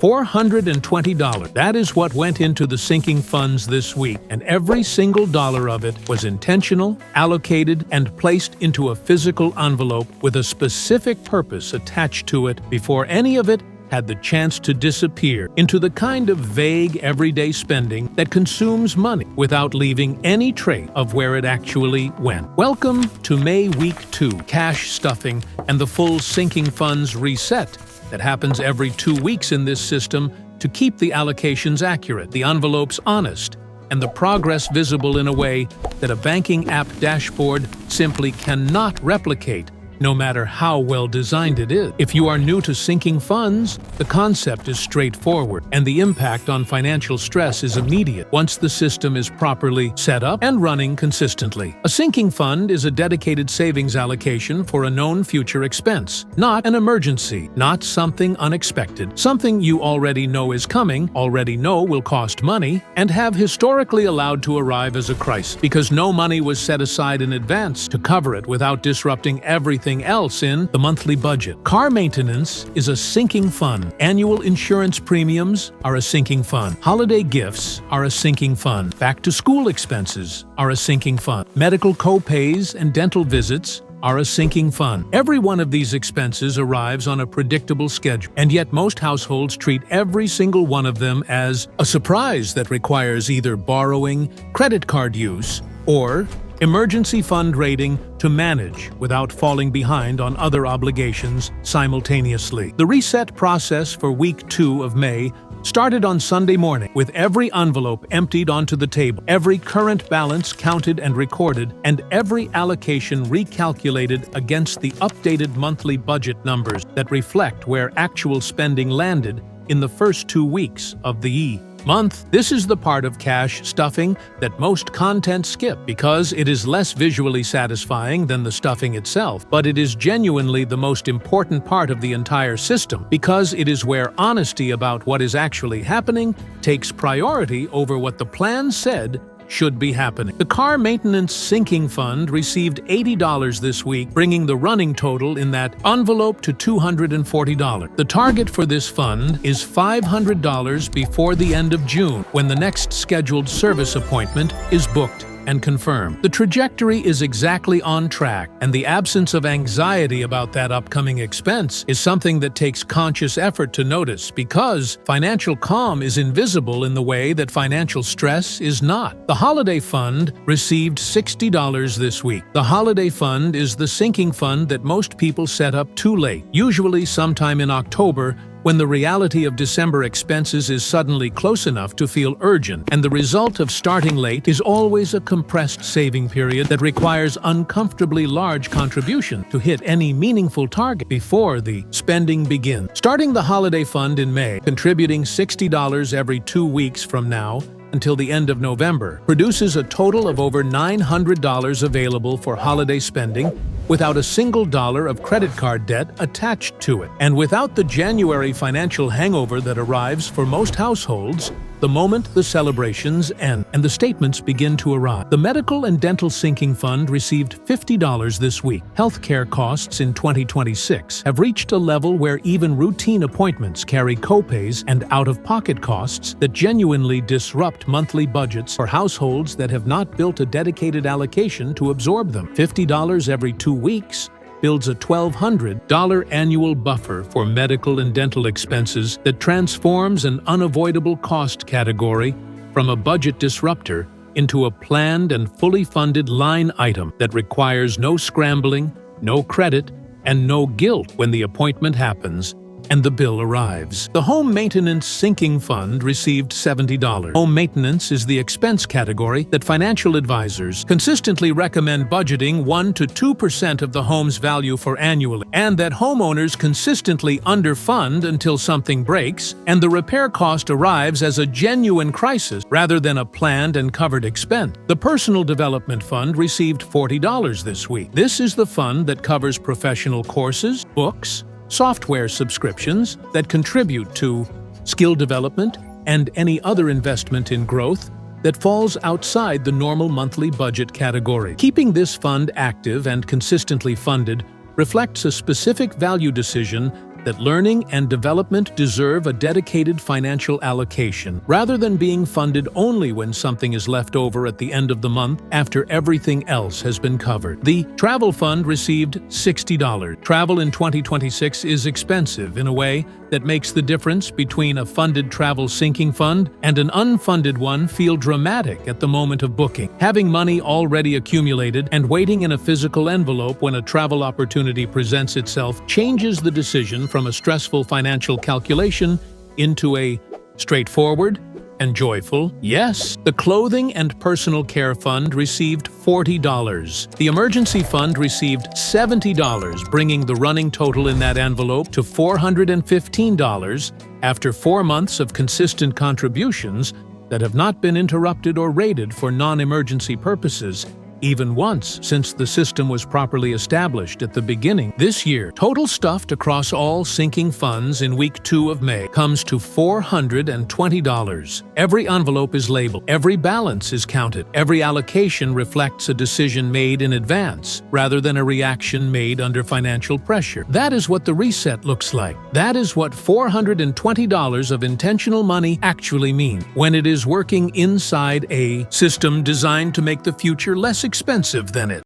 $420. That is what went into the sinking funds this week, and every single dollar of it was intentional, allocated, and placed into a physical envelope with a specific purpose attached to it before any of it had the chance to disappear into the kind of vague everyday spending that consumes money without leaving any trace of where it actually went. Welcome to May Week 2, cash stuffing and the full sinking funds reset that happens every 2 weeks in this system to keep the allocations accurate, the envelopes honest, and the progress visible in a way that a banking app dashboard simply cannot replicate, no matter how well designed it is. If you are new to sinking funds, the concept is straightforward, and the impact on financial stress is immediate once the system is properly set up and running consistently. A sinking fund is a dedicated savings allocation for a known future expense, not an emergency, not something unexpected, something you already know is coming, already know will cost money, and have historically allowed to arrive as a crisis, because no money was set aside in advance to cover it without disrupting everything else in the monthly budget. Car maintenance is a sinking fund. Annual insurance premiums are a sinking fund. Holiday gifts are a sinking fund. Back-to-school expenses are a sinking fund. Medical co-pays and dental visits are a sinking fund. Every one of these expenses arrives on a predictable schedule, and yet most households treat every single one of them as a surprise that requires either borrowing, credit card use, or emergency fund rating to manage without falling behind on other obligations simultaneously. The reset process for week 2 of May started on Sunday morning, with every envelope emptied onto the table, every current balance counted and recorded, and every allocation recalculated against the updated monthly budget numbers that reflect where actual spending landed in the first 2 weeks of the month. This is the part of cash stuffing that most content skip because it is less visually satisfying than the stuffing itself, but it is genuinely the most important part of the entire system because it is where honesty about what is actually happening takes priority over what the plan said should be happening. The car maintenance sinking fund received $80 this week, bringing the running total in that envelope to $240. The target for this fund is $500 before the end of June, when the next scheduled service appointment is booked and confirmed. The trajectory is exactly on track, and the absence of anxiety about that upcoming expense is something that takes conscious effort to notice because financial calm is invisible in the way that financial stress is not. The Holiday Fund received $60 this week. The Holiday Fund is the sinking fund that most people set up too late, usually sometime in October, when the reality of December expenses is suddenly close enough to feel urgent, and the result of starting late is always a compressed saving period that requires uncomfortably large contribution to hit any meaningful target before the spending begins. Starting the Holiday Fund in May, contributing $60 every 2 weeks from now until the end of November, produces a total of over $900 available for holiday spending without a single dollar of credit card debt attached to it. And without the January financial hangover that arrives for most households the moment the celebrations end and the statements begin to arrive. The Medical and Dental Sinking Fund received $50 this week. Healthcare costs in 2026 have reached a level where even routine appointments carry copays and out-of-pocket costs that genuinely disrupt monthly budgets for households that have not built a dedicated allocation to absorb them. $50 every 2 weeks builds a $1,200 annual buffer for medical and dental expenses that transforms an unavoidable cost category from a budget disruptor into a planned and fully funded line item that requires no scrambling, no credit, and no guilt when the appointment happens and the bill arrives. The Home Maintenance Sinking Fund received $70. Home maintenance is the expense category that financial advisors consistently recommend budgeting 1 to 2% of the home's value for annually, and that homeowners consistently underfund until something breaks and the repair cost arrives as a genuine crisis rather than a planned and covered expense. The Personal Development Fund received $40 this week. This is the fund that covers professional courses, books, software subscriptions that contribute to skill development and any other investment in growth that falls outside the normal monthly budget category. Keeping this fund active and consistently funded reflects a specific value decision that learning and development deserve a dedicated financial allocation, rather than being funded only when something is left over at the end of the month after everything else has been covered. The travel fund received $60. Travel in 2026 is expensive in a way that makes the difference between a funded travel sinking fund and an unfunded one feel dramatic at the moment of booking. Having money already accumulated and waiting in a physical envelope when a travel opportunity presents itself changes the decision from a stressful financial calculation into a straightforward and joyful yes. The Clothing and Personal Care Fund received $40. The Emergency Fund received $70, bringing the running total in that envelope to $415 after 4 months of consistent contributions that have not been interrupted or raided for non-emergency purposes, even once since the system was properly established at the beginning this year. Total stuffed across all sinking funds in week 2 of May comes to $420. Every envelope is labeled, every balance is counted, every allocation reflects a decision made in advance rather than a reaction made under financial pressure. That is what the reset looks like. That is what $420 of intentional money actually means when it is working inside a system designed to make the future less expensive than it.